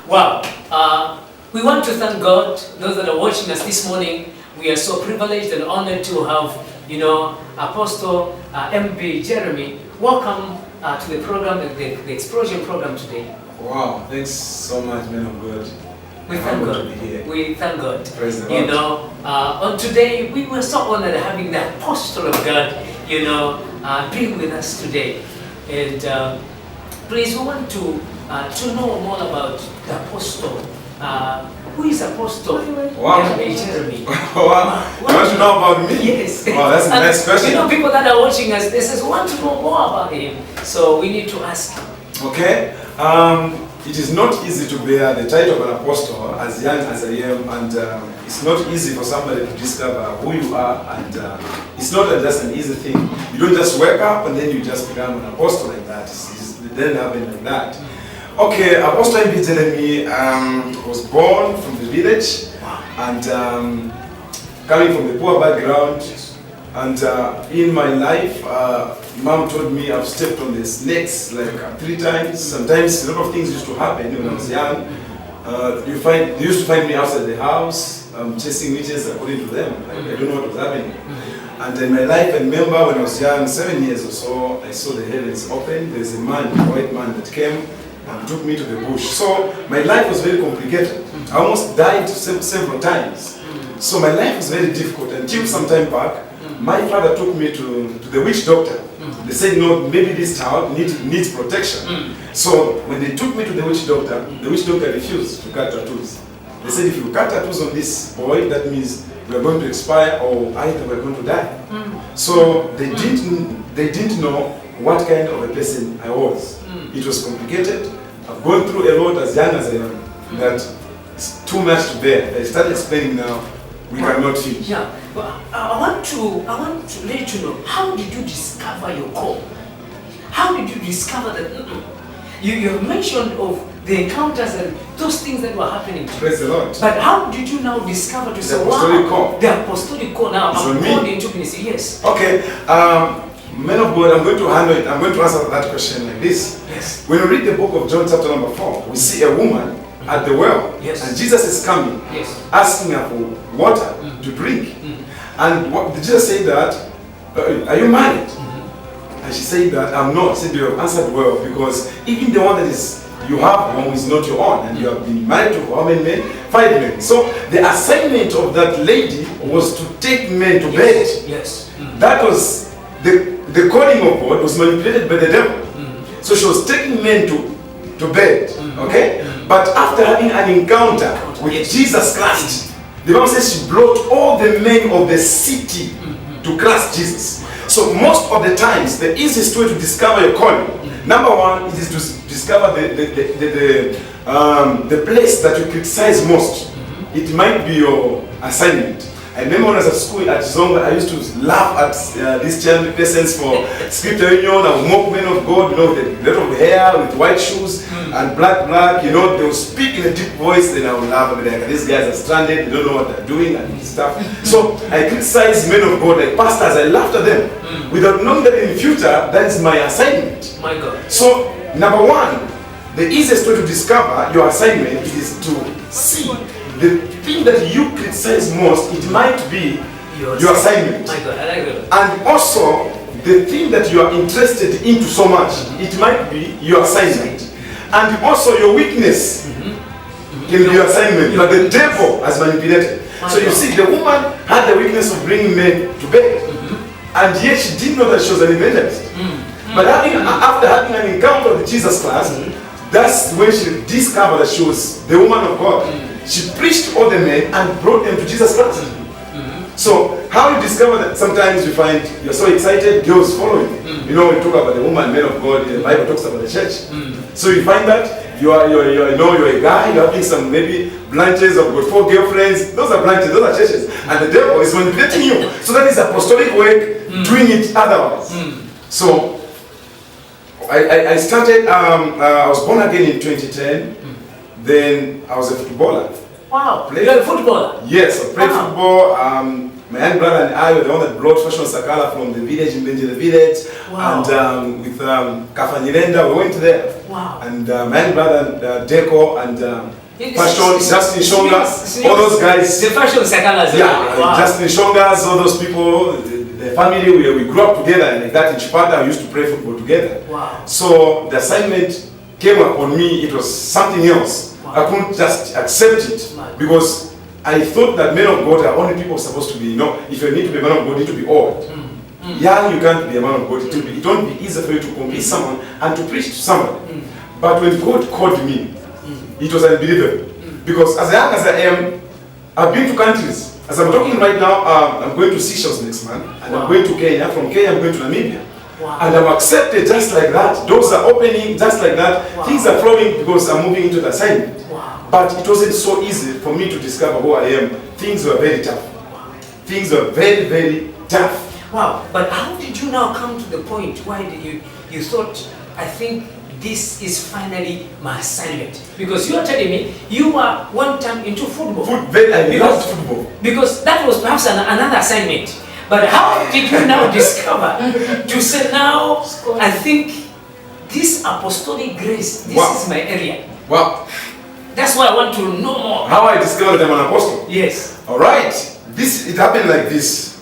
Wow. We want to thank God, those that are watching us this morning. We are so privileged and honored to have, Apostle MB Jeremy. Welcome to the program, the Explosion program today. Wow, thanks so much, man of God. We thank God. To be here. We thank God. Praise the Lord. On today, we were so honored having the Apostle of God, being with us today. And please, we want to know more about the Apostle. Who is Apostle? Wow. Jeremy. Wow. You want to know about me? Yes. Wow, that's a nice question. People that are watching us, they say, we want to know more about him. So we need to ask him. Okay. It is not easy to bear the title of an apostle as young as I am, and it's not easy for somebody to discover who you are, and it's not just an easy thing. You don't just wake up and then you just become an apostle like that. It doesn't happen like that. Okay, Apostle MB Jeremy was born from the village and coming from a poor background. And in my life, Mom told me I've stepped on the snakes like 3 times. Sometimes a lot of things used to happen when I was young. They used to find me outside the house, chasing witches according to them. I don't know what was happening. And in my life, I remember when I was young, 7 years or so, I saw the heavens open. There's a man, a white man that came and took me to the bush. So my life was very complicated. I almost died several times. So my life was very difficult until some time back. My father took me to the witch doctor. They said, no, maybe this child needs protection. So when they took me to the witch doctor refused to cut tattoos. They said, if you cut tattoos on this boy, that means we are going to expire or either we are going to die. So they didn't know what kind of a person I was. It was complicated. I've gone through a lot as young as I am. That it's too much to bear. I started explaining now. We cannot finish. Yeah, but I want to let you know, how did you discover your call? How did you discover that? You have mentioned of the encounters and those things that were happening to you. Praise the Lord. But how did you now discover to say, apostolic call. The apostolic call now, It's I'm on me. called into ministry? Yes. Okay, man of God, I'm going to handle it. I'm going to answer that question like this. Yes. When we read the book of John chapter number 4, we see a woman at the well. Yes. And Jesus is coming, asking her for water to drink. And what did Jesus say that, are you married? And she said that, I'm not. He said, you have answered well, because even the one that is you have one is not your own, and you have been married to how many men? 5 men. So the assignment of that lady was to take men to bed. Yes. That was the calling of God was manipulated by the devil. So she was taking men to bed. Okay? But after having an encounter with Jesus Christ, the Bible says she brought all the men of the city to Christ Jesus. So most of the times, the easiest way to discover your calling, number one, it is to discover the place that you criticize most. It might be your assignment. I remember when I was at school at Zonga, I used to laugh at these child lessons for scripture union and mock men of God, with a lot of hair, with white shoes and black, they will speak in a deep voice, then I would laugh and be like, these guys are stranded, they don't know what they're doing and stuff. So I criticize men of God like pastors, I laughed at them without knowing that in the future, that is my assignment. My God. So, number one, the easiest way to discover your assignment is to see the thing that you criticize most. It might be your assignment. My God, I like that. And also, the thing that you are interested into so much, it might be your assignment. And also your weakness can be your assignment. But the devil has manipulated. So you see, the woman had the weakness of bringing men to bed. And yet she didn't know that she was an evangelist. But after having an encounter with Jesus Christ, that's when she discovered that she was the woman of God. She preached to all the men and brought them to Jesus Christ. So how you discover that? Sometimes you find you're so excited, girls follow you. We talk about the woman, men of God, the Bible talks about the church. So you find that you're a guy, you're having some maybe branches of God, 4 girlfriends. Those are branches, those are churches. And the devil is manipulating you. So that is apostolic work, doing it otherwise. So I started, I was born again in 2010. Then I was a footballer. Wow, you're a footballer? Yes, I played football. My young brother and I were the one that brought Fashion Sakala from the village in Benji, the village. Wow. And with Kafanyirenda, we went there. Wow. And my young brother, Deco, and Fashion, Justin Shongas, all those guys. The Fashion Sakalas. Yeah, Wow. Justin Shongas, all those people, the family, we grew up together, and like that in Chipata, we used to play football together. Wow. So the assignment came upon me, it was something else. Wow. I couldn't just accept it Right. because I thought that men of God are only people supposed to be, if you need to be a man of God, you need to be old. Young, you can't be a man of God. It won't be easy for you to convince someone and to preach to somebody. But when God called me, it was unbelievable. Because as young as I am, I've been to countries. As I'm talking right now, I'm going to Seychelles next month, and Wow. I'm going to Kenya. From Kenya, I'm going to Namibia. Wow. And I'm accepted just like that. Doors are opening just like that. Wow. Things are flowing because I'm moving into the assignment. Wow. But it wasn't so easy for me to discover who I am. Things were very tough. Things were very, very tough. Wow. But how did you now come to the point? Why did you thought, I think this is finally my assignment? Because you are telling me you were one time into football. I loved football. Because that was perhaps another assignment. But how did you now discover to say now, I think this apostolic grace, this Wow. is my area. Wow. That's why I want to know more. How I discovered I'm an apostle. Yes. All right. It happened like this.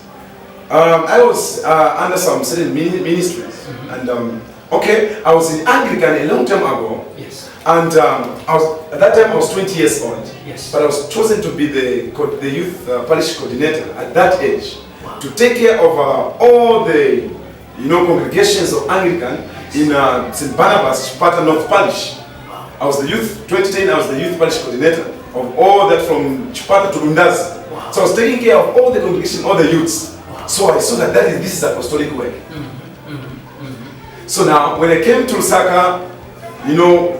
I was under some certain ministries, and I was in Anglican a long time ago, Yes. and at that time I was 20 years old. Yes. But I was chosen to be the youth parish coordinator at that age, Wow. to take care of all the congregations of Anglican in St. Barnabas, Chipata North Parish. Wow. I was the youth 2010. I was the youth parish coordinator of all that from Chipata to Rundazi. Wow. So I was taking care of all the congregation, all the youths. Wow. So I saw that this is apostolic work. So now, when I came to Lusaka,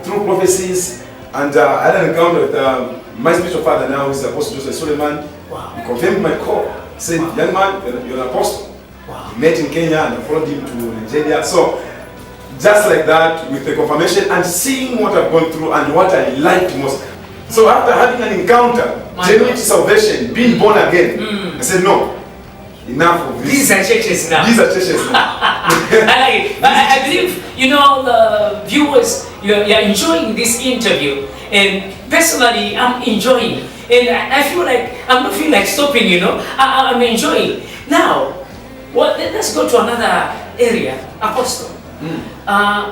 through prophecies, and I had an encounter with my spiritual father now, who is Apostle Joseph Suleiman. Wow. He confirmed my call. Said, Wow. young man, you're an apostle. Wow. He met in Kenya and I followed him to Nigeria. So, just like that, with the confirmation and seeing what I've gone through and what I liked most. So after having an encounter, My genuine God. salvation, being born again, I said, no, enough of this. These are churches now. These are churches now. I like it. I believe, the viewers, you're enjoying this interview. And personally, I'm enjoying. And I feel like, I'm not feeling like stopping, I'm enjoying. Now, let's go to another area, Apostle.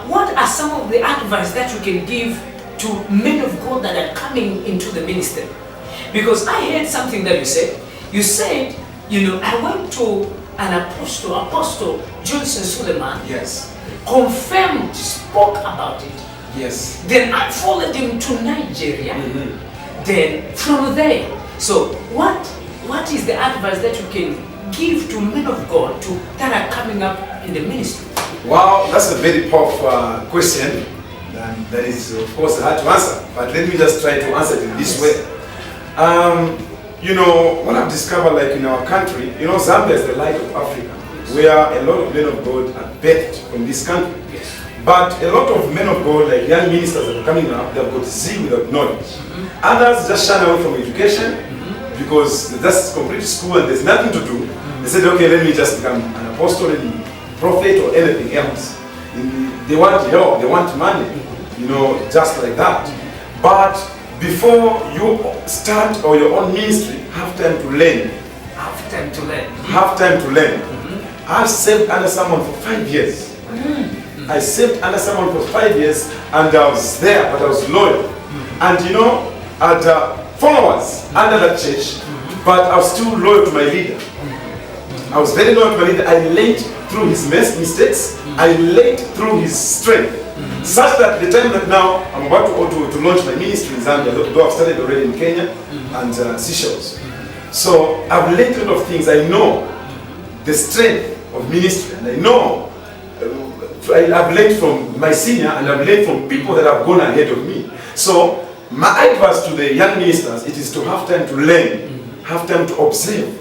What are some of the advice that you can give to men of God that are coming into the ministry? Because I heard something that you said. You said, I went to an Apostle Johnson Suleiman, Yes. confirmed, spoke about it. Yes. Then I followed him to Nigeria. Then from there, so what is the advice that you can give to men of God that are coming up in the ministry? Wow, that's a very powerful question. And that is, of course, hard to answer. But let me just try to answer it in this way. What I've discovered, like in our country, Zambia is the light of Africa, where a lot of men of God are birthed from this country. Yes. But a lot of men of God, like young ministers that are coming up, they've got zeal without knowledge. Others just shun away from education because that's complete school and there's nothing to do. They said, okay, let me just become an apostle, a prophet, or anything else. They want help, they want money, just like that. But before you start or your own ministry, have time to learn. Have time to learn. Have time to learn. I've served under someone for 5 years. I served under someone for 5 years and I was there, but I was loyal. And I had followers under that church, but I was still loyal to my leader. I was very loyal to my leader. I learned through his mistakes. I learned through his strength. Such that the time that now I'm about to launch my ministry in Zambia, though I've started already in Kenya and Seychelles. So I've learned a lot of things. I know the strength of ministry, and I know I've learned from my senior and I've learned from people that have gone ahead of me. So my advice to the young ministers, it is to have time to learn, have time to observe,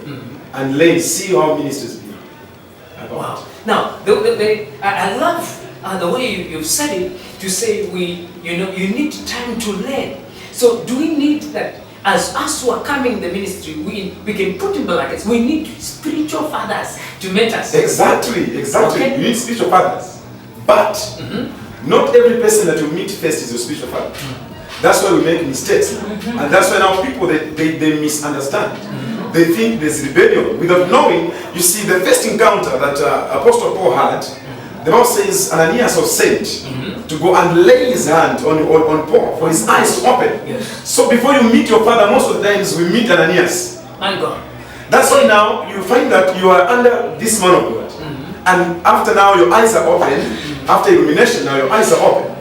and learn, see how ministers be. Wow. Now, I love the way you've said it, to say you need time to learn. So do we need that as us who are coming in the ministry, we can put in brackets, we need spiritual fathers to mentor us. Exactly. Okay. You need spiritual fathers. But not every person that you meet first is your spiritual father. That's why we make mistakes now. And that's why now people, they misunderstand. They think there's rebellion without knowing. You see, the first encounter that Apostle Paul had, the Bible says Ananias was sent to go and lay his hand on Paul for his eyes to open. Yes. So before you meet your father, most of the times we meet Ananias. My God. That's why now you find that you are under this man of God. And after now your eyes are open, after illumination, now your eyes are open.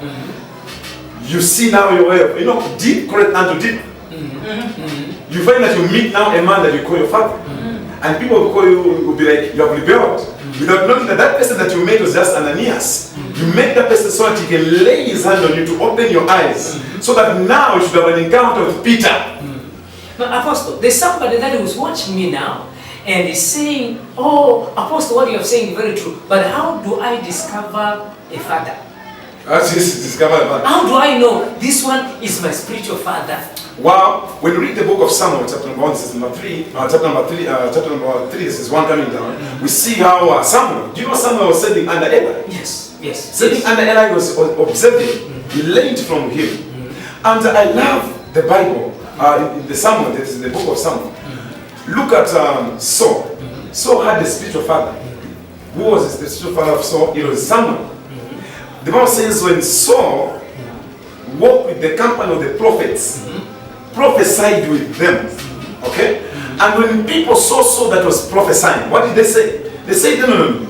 You see now your way of, deep correct unto deep. You find that you meet now a man that you call your father. And people will call you, will be like, you have rebelled. Without knowing that that person that you met was just Ananias. You met that person so that he can lay his hand on you to open your eyes. So that now you should have an encounter with Peter. Now, Apostle, there's somebody that was watching me now and is saying, oh, Apostle, what you are saying is very true. But how do I discover a father? How do I know this one is my spiritual father? Wow, when you read the book of Samuel, chapter number 1, verse number 3, chapter number 3, this is 1 coming down, we see how Samuel, do you know Samuel was sitting under Eli? Yes. Sitting under Eli was observing, he learned from him. And I love the Bible, in the Samuel, that is in the book of Samuel. Look at Saul. Saul had a spiritual father. Who was the spiritual father of Saul? It was Samuel. The Bible says when Saul walked with the company of the prophets, prophesied with them. Okay? And when people saw Saul that was prophesying, what did they say? They said, no.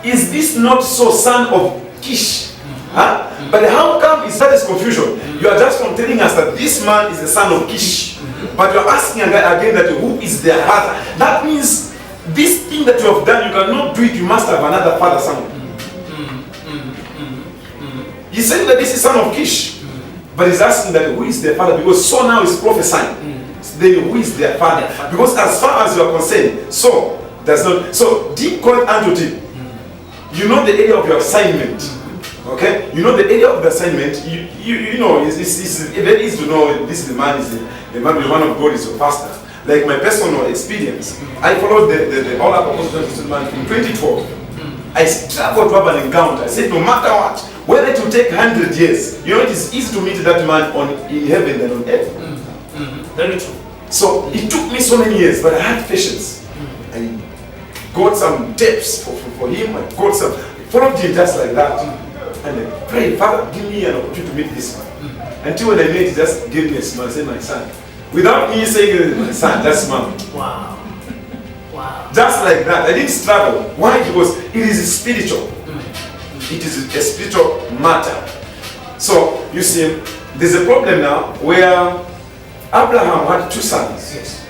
Is this not Saul, son of Kish? Huh? But how come that is confusion? You are just telling us that this man is the son of Kish. But you are asking again that who is their father? That means this thing that you have done, you cannot do it, you must have another father somewhere. He's saying that this is son of Kish. But he's asking that who is their father? Because Saul now is prophesying. Then who is their father? Because as far as you are concerned, Saul does not. So deep called unto deep. You know the area of your assignment. Okay? You know the area of the assignment. You know, it's very easy to know this man is the man of God is your pastor. Like my personal experience, I followed the All Apostles man in 2012. I struggled to have an encounter. I said, no matter what, whether it will take 100 years, you know, it is easy to meet that man in heaven than on earth. Very true. So it took me so many years, but I had patience. I got some tips for him. I got some, followed him just like that. And I prayed, Father, give me an opportunity to meet this man. Until when I met, he just gave me a smile, say, my son. Without me saying, my son, just smile. Wow. Just like that. I didn't struggle. Why? Because it is spiritual. It is a spiritual matter. So, you see, there's a problem now where Abraham had two sons. Yes.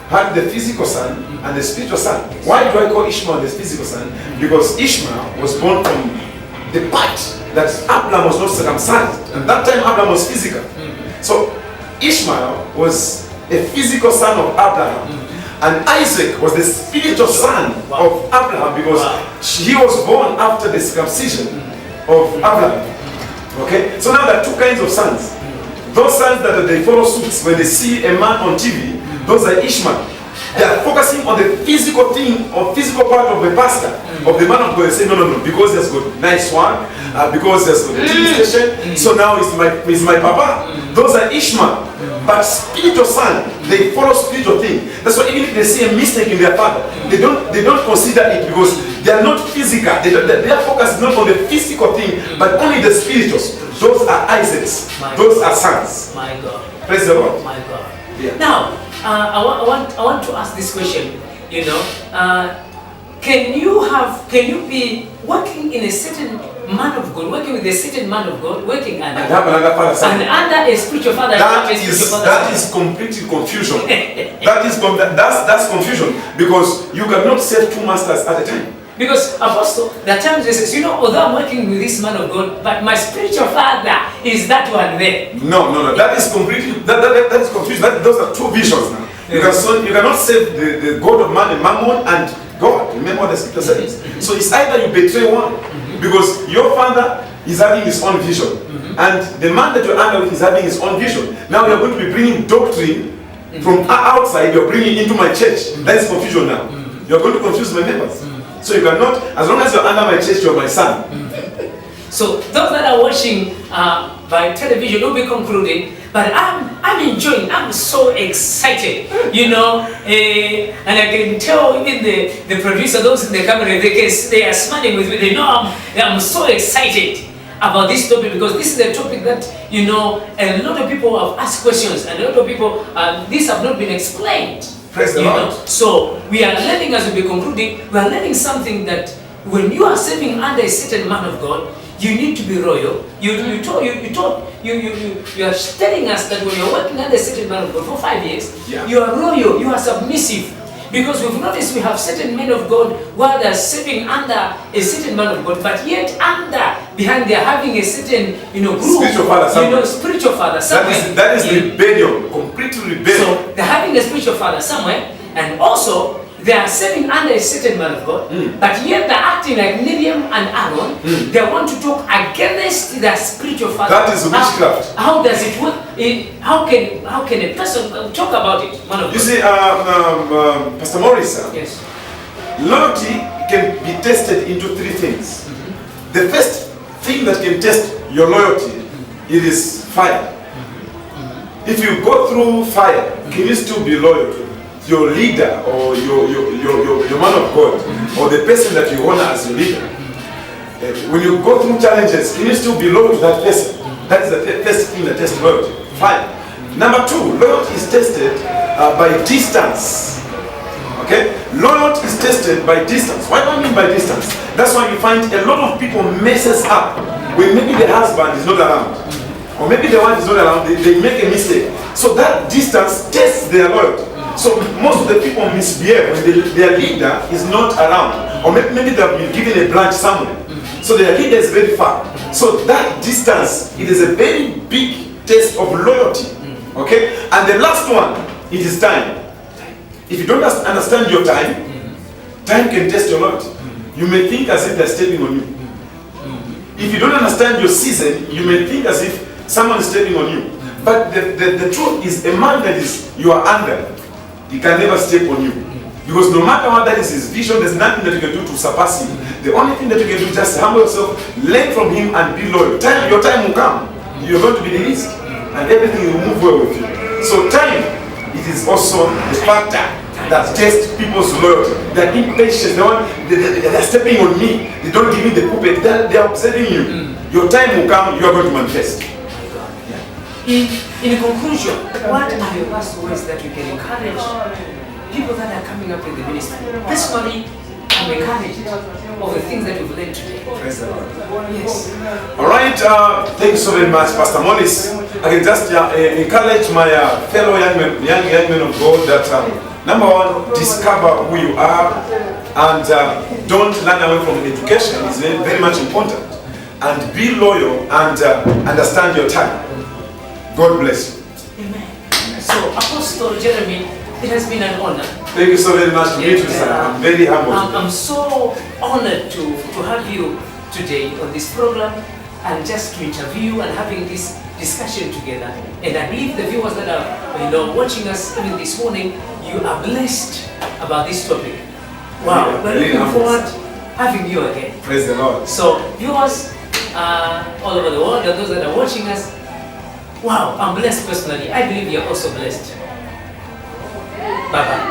Had the physical son and the spiritual son. Why do I call Ishmael the physical son? Because Ishmael was born from the part that Abraham was not circumcised. And that time Abraham was physical. So Ishmael was a physical son of Abraham. And Isaac was the spiritual son of Abraham because he was born after the circumcision of Abraham. Okay? So now there are two kinds of sons. Those sons that they follow suits when they see a man on TV, those are Ishmael. They are focusing on the physical thing or physical part of the pastor, of the man of God. They say, no, because he has got nice one, because he has got a TV station, so now he's my papa. Those are Ishmael. But spiritual son, they follow spiritual thing. That's why even if they see a mistake in their father, they don't consider it because they are not physical. Their focus is not on the physical thing, but only the spiritual. Those are Isaacs. Those are sons. My God. Praise the Lord. My God. Yeah. Now, I want to ask this question. You know, can you be working in a certain man of God, working with a certain man of God, working under and have another father son. and under a spiritual father? That is completely confusion. That's confusion because you cannot serve two masters at a time. Because Apostle, there are times he says, you know, although I'm working with this man of God, but my spiritual father is that one there. No. That is completely that is confusion. Those are two visions now. You cannot save the God of man and Mammon and God. Remember what the scripture says. So it's either you betray one, because your father is having his own vision. And the man that you're under with is having his own vision. Now you're going to be bringing doctrine from outside, you're bringing into my church. That is confusion now. You're going to confuse my members. So you cannot, as long as you're under my church, you're my son. So those that are watching by television will be concluding, but I'm enjoying, I'm so excited, you know, and I can tell even the producer, those in the camera, they are smiling with me, they know I'm so excited about this topic, because this is a topic that, you know, a lot of people have asked questions, and a lot of people, these have not been explained. Praise the Lord. So we are learning, as we be concluding, we are learning something that when you are serving under a certain man of God, you need to be royal. You are telling us that when you're working under a certain man of God for 5 years, you are royal, you are submissive. Because we've noticed we have certain men of God who are serving under a certain man of God, but yet behind they are having a certain, you know, group, spiritual father somewhere. you know, spiritual father somewhere. That is rebellion, complete rebellion. So they're having a spiritual father somewhere, and also they are serving under a certain man of God, but yet they're acting like Miriam and Aaron. They want to talk against their spiritual father. That is witchcraft. How does it work? How can a person talk about it, man of God? You see, Pastor Morris, Yes. loyalty can be tested into three things. The first thing that can test your loyalty, it is fire. If you go through fire, can you still be loyal to your leader or your man of God, or the person that you honor as your leader? When you go through challenges, can you still be loyal to that person? That is the first thing that tests loyalty. Fire. Number two, loyalty is tested by distance. Okay? Loyalty is tested by distance. What do I mean by distance? That's why you find a lot of people messes up when maybe the husband is not around, or maybe the wife is not around, they make a mistake. So that distance tests their loyalty. So most of the people misbehave when their leader is not around, or maybe they've been given a branch somewhere. So their leader is very far. So that distance, it is a very big test of loyalty. Okay? And the last one, it is time. If you don't understand your time, time can test your loyalty. You may think as if they're stepping on you. If you don't understand your season, you may think as if someone is stepping on you. But the truth is, a man that is you are under, he can never step on you. Because no matter what that is his vision, there's nothing that you can do to surpass him. The only thing that you can do is just humble yourself, learn from him, and be loyal. Your time will come. You're going to be released, and everything will move well with you. So time, it is also the factor that tests people's loyalty. They're impatient. They're stepping on me. They don't give me the puppet. They're observing you. Your time will come. You are going to manifest. In conclusion, what are your last words that you can encourage people that are coming up in the ministry? Personally, I'm encouraged of the things that you've learned today. Praise the Lord. Yes. All right. Thank you so very much, Pastor Morris. I can just encourage my fellow young men of God that number one, discover who you are, and don't run away from education. It's very, very much important. And be loyal and understand your time. God bless you. Amen. So, Apostle Jeremy, it has been an honor. Thank you so very much to meet you, sir. I'm very humbled. I'm so honored to have you today on this program, and just to interview and having this discussion together. And I believe the viewers that are watching us even this morning, you are blessed about this topic. Wow, we're looking forward to having you again. Praise the Lord. So, viewers all over the world, and those that are watching us, wow, I'm blessed personally. I believe you're also blessed. Bye-bye.